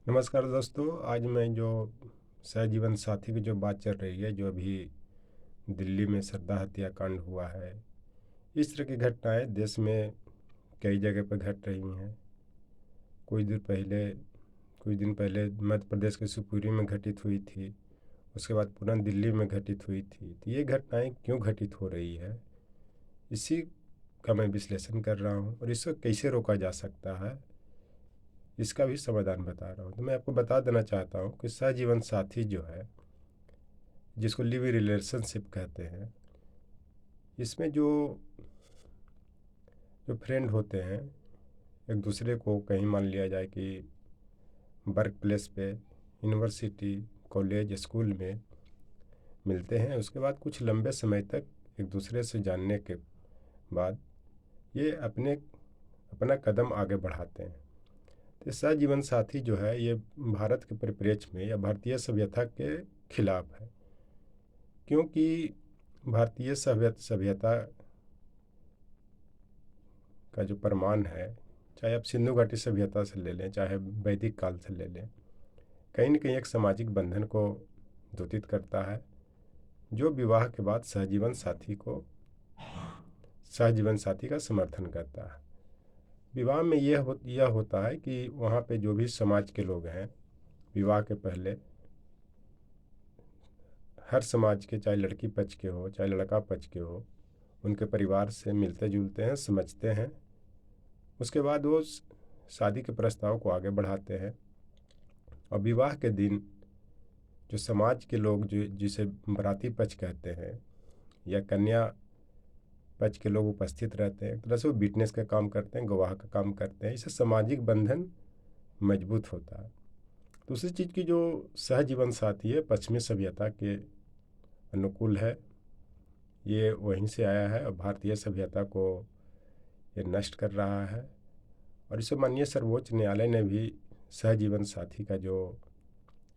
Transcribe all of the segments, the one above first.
नमस्कार दोस्तों। आज मैं जो सहजीवन साथी की जो बात चल रही है, जो अभी दिल्ली में श्रद्धा हत्याकांड हुआ है, इस तरह की घटनाएं देश में कई जगह पर घट रही हैं। कुछ दिन पहले कुछ दिन पहले मध्य प्रदेश के शिवपुरी में घटित हुई थी। उसके बाद पुनः दिल्ली में घटित हुई थी। तो ये घटनाएं क्यों घटित हो रही है, इसी का मैं विश्लेषण कर रहा हूँ और इसको कैसे रोका जा सकता है, इसका भी समाधान बता रहा हूँ। तो मैं आपको बता देना चाहता हूँ कि सहजीवन साथी जो है, जिसको लिव इन रिलेशनशिप कहते हैं, इसमें जो जो फ्रेंड होते हैं, एक दूसरे को कहीं मान लिया जाए कि वर्क प्लेस पे, यूनिवर्सिटी, कॉलेज, स्कूल में मिलते हैं। उसके बाद कुछ लंबे समय तक एक दूसरे से जानने के बाद ये अपना कदम आगे बढ़ाते हैं। तो सहजीवन साथी जो है, ये भारत के परिप्रेक्ष्य में या भारतीय सभ्यता के खिलाफ है, क्योंकि भारतीय सभ्यता का जो प्रमाण है, चाहे आप सिंधु घाटी सभ्यता से ले लें, चाहे वैदिक काल से ले लें, कहीं न कहीं एक सामाजिक बंधन को द्योतित करता है, जो विवाह के बाद सहजीवन साथी का समर्थन करता है। विवाह में यह होता है कि वहाँ पे जो भी समाज के लोग हैं, विवाह के पहले हर समाज के, चाहे लड़की पक्ष के हो चाहे लड़का पक्ष के हो, उनके परिवार से मिलते जुलते हैं, समझते हैं। उसके बाद वो शादी के प्रस्ताव को आगे बढ़ाते हैं और विवाह के दिन जो समाज के लोग, जो जिसे बाराती पक्ष कहते हैं या कन्या पक्ष के लोग उपस्थित रहते हैं, एक तरह से वो विटनेस का काम करते हैं, गवाह का काम करते हैं। इससे सामाजिक बंधन मजबूत होता है। दूसरी चीज़ की जो सहजीवन साथी है, पश्चिमी सभ्यता के अनुकूल है। ये वहीं से आया है और भारतीय सभ्यता को ये नष्ट कर रहा है। और इसे माननीय सर्वोच्च न्यायालय ने भी सहजीवन साथी का जो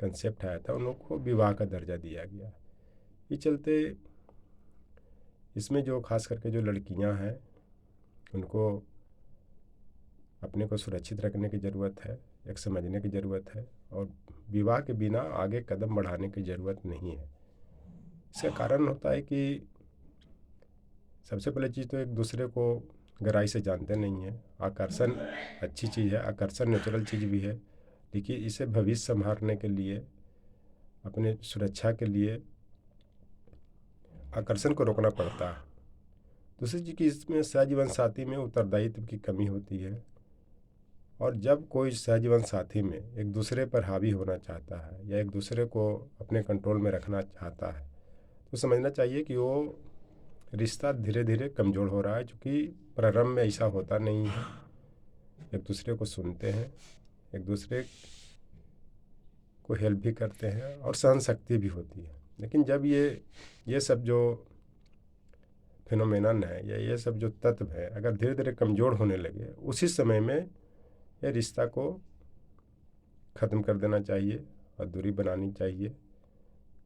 कंसेप्ट आया था, उन लोगों को विवाह का दर्जा दिया गया। ये चलते इसमें जो खास करके जो लड़कियां हैं, उनको अपने को सुरक्षित रखने की ज़रूरत है, एक समझने की ज़रूरत है और विवाह के बिना आगे कदम बढ़ाने की ज़रूरत नहीं है। इसका कारण होता है कि सबसे पहले चीज़ तो एक दूसरे को गहराई से जानते नहीं हैं। आकर्षण अच्छी चीज़ है, आकर्षण नेचुरल चीज़ भी है, लेकिन इसे भविष्य संभालने के लिए, अपने सुरक्षा के लिए आकर्षण को रोकना पड़ता है। दूसरी चीज़ कि इसमें सहजीवन साथी में उत्तरदायित्व की कमी होती है। और जब कोई सहजीवन साथी में एक दूसरे पर हावी होना चाहता है या एक दूसरे को अपने कंट्रोल में रखना चाहता है, तो समझना चाहिए कि वो रिश्ता धीरे धीरे कमज़ोर हो रहा है, क्योंकि प्रारंभ में ऐसा होता नहीं है। एक दूसरे को सुनते हैं, एक दूसरे को हेल्प भी करते हैं और सहन शक्ति भी होती है। लेकिन जब ये सब जो फिनोमेनन है या ये सब जो तत्व है, अगर धीरे धीरे कमज़ोर होने लगे, उसी समय में ये रिश्ता को ख़त्म कर देना चाहिए और दूरी बनानी चाहिए,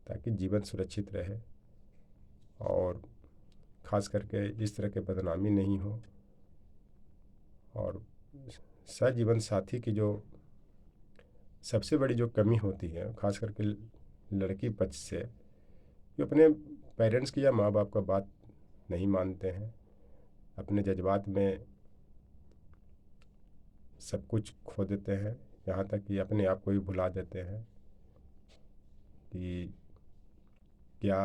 ताकि जीवन सुरक्षित रहे और ख़ास करके इस तरह के बदनामी नहीं हो। और सहजीवन साथी की जो सबसे बड़ी जो कमी होती है, ख़ास करके लड़की पक्ष से, कि अपने पेरेंट्स की या माँ बाप का बात नहीं मानते हैं, अपने जज्बात में सब कुछ खो देते हैं, यहाँ तक कि अपने आप को भी भुला देते हैं कि क्या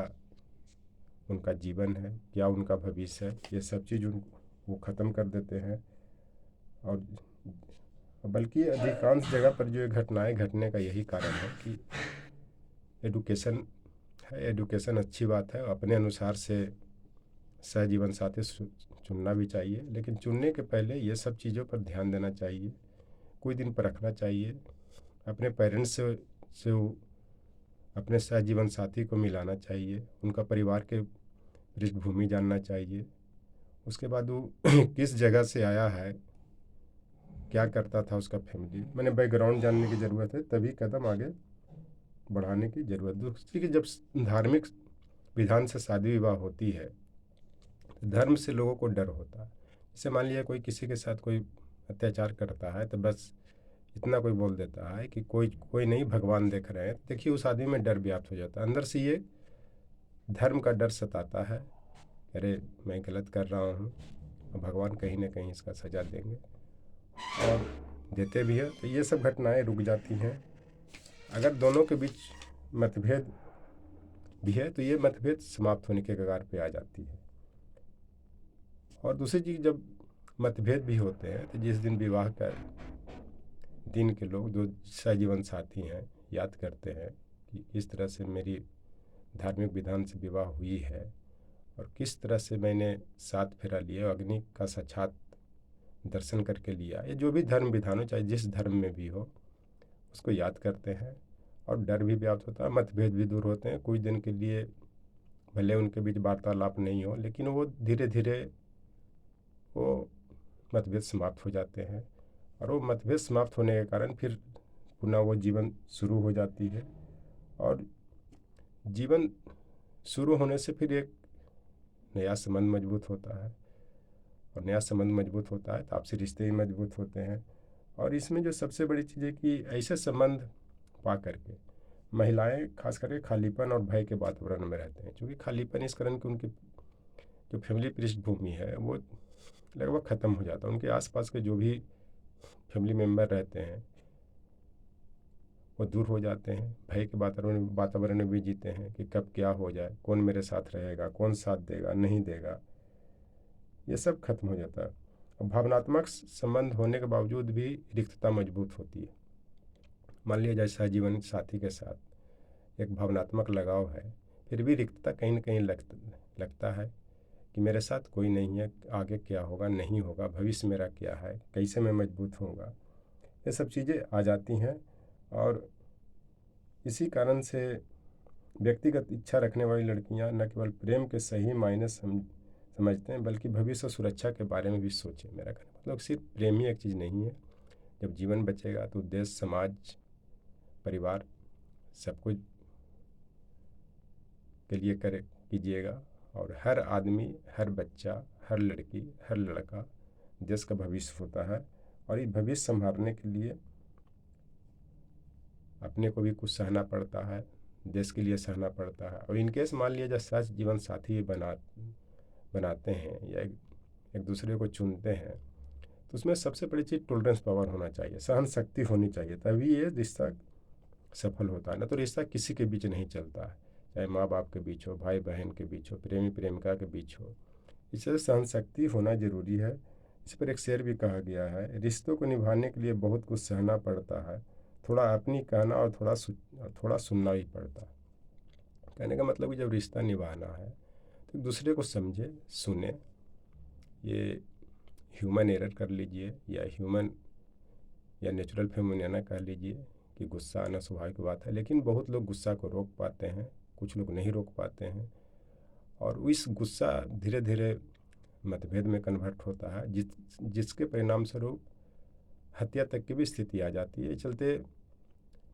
उनका जीवन है, क्या उनका भविष्य है। ये सब चीज़ वो ख़त्म कर देते हैं। और बल्कि अधिकांश जगह पर जो ये घटनाएं घटने का यही कारण है कि एडुकेशन है। एडुकेशन अच्छी बात है, अपने अनुसार से सहजीवन साथी चुनना भी चाहिए, लेकिन चुनने के पहले ये सब चीज़ों पर ध्यान देना चाहिए, कोई दिन पर रखना चाहिए, अपने पेरेंट्स से अपने सहजीवन साथी को मिलाना चाहिए, उनका परिवार के पृष्ठभूमि जानना चाहिए, उसके बाद वो किस जगह से आया है, क्या करता था उसका फैमिली, मैंने बैकग्राउंड जानने की ज़रूरत है, तभी कदम आगे बढ़ाने की ज़रूरत। दूसरी कि जब धार्मिक विधान से शादी विवाह होती है, तो धर्म से लोगों को डर होता है। जैसे मान लिया कोई किसी के साथ कोई अत्याचार करता है, तो बस इतना कोई बोल देता है कि कोई कोई नहीं, भगवान देख रहे हैं, देखिए उस आदमी में डर व्याप्त हो जाता है, अंदर से ये धर्म का डर सताता है। अरे मैं गलत कर रहा हूँ, भगवान कहीं ना कहीं इसका सज़ा देंगे, और देते भी है। तो ये सब घटनाएं रुक जाती हैं। अगर दोनों के बीच मतभेद भी है तो ये मतभेद समाप्त होने के कगार पे आ जाती है। और दूसरी चीज़, जब मतभेद भी होते हैं तो जिस दिन विवाह का दिन के लोग जो सहजीवन साथी हैं याद करते हैं कि इस तरह से मेरी धार्मिक विधान से विवाह हुई है और किस तरह से मैंने सात फेरा लिया, अग्नि का साक्षात दर्शन करके लिया, या जो भी धर्म विधान हो, चाहे जिस धर्म में भी हो, उसको याद करते हैं और डर भी व्याप्त होता है, मतभेद भी दूर होते हैं। कुछ दिन के लिए भले उनके बीच वार्तालाप नहीं हो, लेकिन वो धीरे धीरे वो मतभेद समाप्त हो जाते हैं, और वो मतभेद समाप्त होने के कारण फिर पुनः वो जीवन शुरू हो जाती है। और जीवन शुरू होने से फिर एक नया संबंध मजबूत होता है, और नया संबंध मजबूत होता है तो आपसी रिश्ते भी मजबूत होते हैं। और इसमें जो सबसे बड़ी चीज़ है कि ऐसे संबंध पा करके महिलाएं खास करके खालीपन और भय के वातावरण में रहते हैं, क्योंकि खालीपन इस कारण कि उनकी जो फैमिली पृष्ठभूमि है वो लगभग ख़त्म हो जाता है। उनके आसपास के जो भी फैमिली मेम्बर रहते हैं वो दूर हो जाते हैं, भय के वातावरण में भी जीते हैं कि कब क्या हो जाए, कौन मेरे साथ रहेगा, कौन साथ देगा नहीं देगा, ये सब खत्म हो जाता है। और भावनात्मक संबंध होने के बावजूद भी रिक्तता मजबूत होती है। मान लिया जाए सहजीवन साथी के साथ एक भावनात्मक लगाव है, फिर भी रिक्तता कहीं ना कहीं लगता है कि मेरे साथ कोई नहीं है, आगे क्या होगा नहीं होगा, भविष्य मेरा क्या है, कैसे मैं मजबूत होऊंगा, ये सब चीज़ें आ जाती हैं। और इसी कारण से व्यक्तिगत इच्छा रखने वाली लड़कियां न केवल प्रेम के सही मायने समझते हैं, बल्कि भविष्य सुरक्षा के बारे में भी सोचें। मेरा कहना मतलब सिर्फ प्रेम ही एक चीज़ नहीं है। जब जीवन बचेगा तो देश, समाज, परिवार सब कुछ के लिए कीजिएगा, और हर आदमी, हर बच्चा, हर लड़की, हर लड़का देश का भविष्य होता है, और इस भविष्य संभालने के लिए अपने को भी कुछ सहना पड़ता है, देश के लिए सहना पड़ता है। और इनकेस मान लिया जाए सच जीवन साथी बनाते हैं या एक दूसरे को चुनते हैं, तो उसमें सबसे बड़ी चीज़ टॉलरेंस पावर होना चाहिए, सहन शक्ति होनी चाहिए, तभी ये रिश्ता सफल होता है। ना तो रिश्ता किसी के बीच नहीं चलता है, चाहे माँ बाप के बीच हो, भाई बहन के बीच हो, प्रेमी प्रेमिका के बीच हो। इससे सहन शक्ति होना जरूरी है। इस पर एक शेर भी कहा गया है, रिश्तों को निभाने के लिए बहुत कुछ सहना पड़ता है, थोड़ा अपनी कहना और थोड़ा सुनना भी पड़ता है। कहने का मतलब कि जब रिश्ता निभाना है तो दूसरे को समझे, सुने। ये ह्यूमन एरर कर लीजिए या नेचुरल फेमिनिना कह लीजिए कि गुस्सा आना स्वाभाविक बात है, लेकिन बहुत लोग गुस्सा को रोक पाते हैं, कुछ लोग नहीं रोक पाते हैं, और इस गुस्सा धीरे धीरे मतभेद में कन्वर्ट होता है, जिसके परिणाम स्वरूप हत्या तक की भी स्थिति आ जाती है। चलते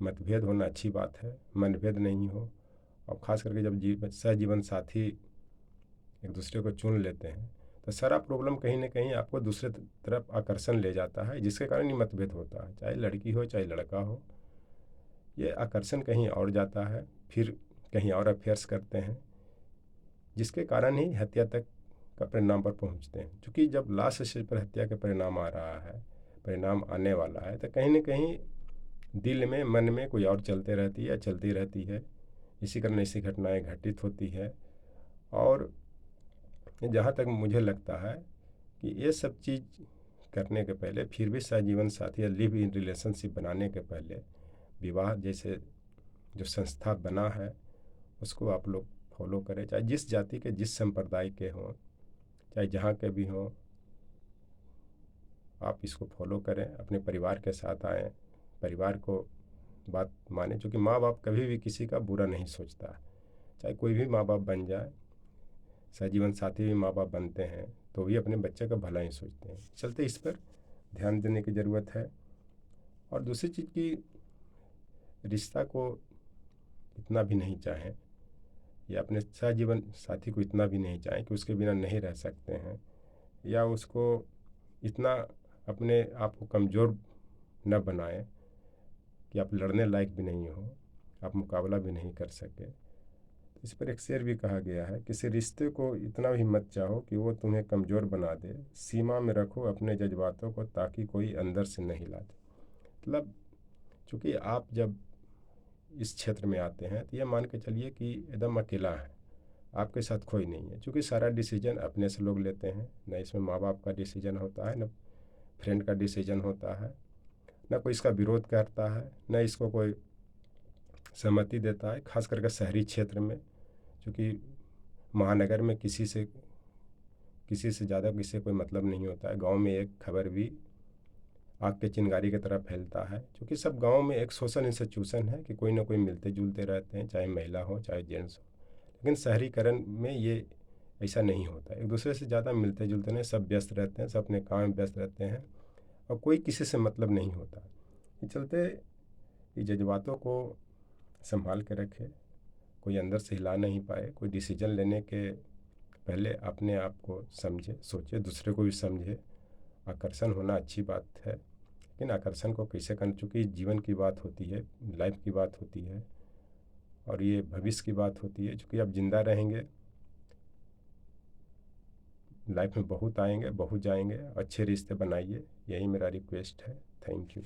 मतभेद होना अच्छी बात है, मनभेद नहीं हो। और ख़ास करके जब सहजीवन साथी एक दूसरे को चुन लेते हैं तो सारा प्रॉब्लम कहीं ना कहीं आपको दूसरे तरफ आकर्षण ले जाता है, जिसके कारण ही मतभेद होता है। चाहे लड़की हो चाहे लड़का हो, ये आकर्षण कहीं और जाता है, फिर कहीं और अफेयर्स करते हैं, जिसके कारण ही हत्या तक का परिणाम पर पहुंचते हैं। क्योंकि जब लास्ट स्टेज पर हत्या का परिणाम आ रहा है, परिणाम आने वाला है, तो कहीं ना कहीं दिल में, मन में कोई और चलती रहती है। इसी कारण ऐसी घटनाएं घटित होती है। और जहाँ तक मुझे लगता है कि ये सब चीज़ करने के पहले, फिर भी सहजीवन साथी या लिव इन रिलेशनशिप बनाने के पहले विवाह जैसे जो संस्था बना है उसको आप लोग फॉलो करें, चाहे जिस जाति के, जिस संप्रदाय के हों, चाहे जहाँ के भी हों, आप इसको फॉलो करें। अपने परिवार के साथ आएँ, परिवार को बात माने, क्योंकि माँ बाप कभी भी किसी का बुरा नहीं सोचता। चाहे कोई भी माँ बाप बन जाए, सहजीवन साथी भी माँ बाप बनते हैं तो भी अपने बच्चे का भला ही सोचते हैं। चलते इस पर ध्यान देने की ज़रूरत है। और दूसरी चीज़ की रिश्ता को इतना भी नहीं चाहें, या अपने सहजीवन साथी को इतना भी नहीं चाहें कि उसके बिना नहीं रह सकते हैं, या उसको इतना अपने आप को कमज़ोर न बनाएं कि आप लड़ने लायक भी नहीं हो, आप मुकाबला भी नहीं कर सके। इस पर एक शेर भी कहा गया है, किसी रिश्ते को इतना भी मत चाहो कि वो तुम्हें कमज़ोर बना दे, सीमा में रखो अपने जज्बातों को ताकि कोई अंदर से नहीं ला दे। मतलब चूँकि आप जब इस क्षेत्र में आते हैं तो ये मान के चलिए कि एकदम अकेला है, आपके साथ कोई नहीं है, क्योंकि सारा डिसीजन अपने से लोग लेते हैं। न इसमें माँ बाप का डिसीजन होता है, न फ्रेंड का डिसीजन होता है, न कोई इसका विरोध करता है, न इसको कोई सहमति देता है। खास करके शहरी क्षेत्र में, क्योंकि महानगर में किसी से ज़्यादा किसी से कोई मतलब नहीं होता है। गांव में एक खबर भी आग के चिंगारी की तरह फैलता है, क्योंकि सब गांव में एक सोशल इंस्टीट्यूशन है कि कोई ना कोई मिलते जुलते रहते हैं, चाहे महिला हो चाहे जेंट्स हो। लेकिन शहरीकरण में ये ऐसा नहीं होता, एक दूसरे से ज़्यादा मिलते जुलते नहीं, सब व्यस्त रहते हैं, सब अपने काम में व्यस्त रहते हैं और कोई किसी से मतलब नहीं होता। ये चलते ये जज्बातों को संभाल के रखे, कोई अंदर से हिला नहीं पाए, कोई डिसीजन लेने के पहले अपने आप को समझे, सोचे, दूसरे को भी समझे। आकर्षण होना अच्छी बात है, लेकिन आकर्षण को कैसे करना, चूँकि जीवन की बात होती है, लाइफ की बात होती है और ये भविष्य की बात होती है। चूँकि आप जिंदा रहेंगे, लाइफ में बहुत आएंगे बहुत जाएंगे, अच्छे रिश्ते बनाइए, यही मेरा रिक्वेस्ट है। Thank you.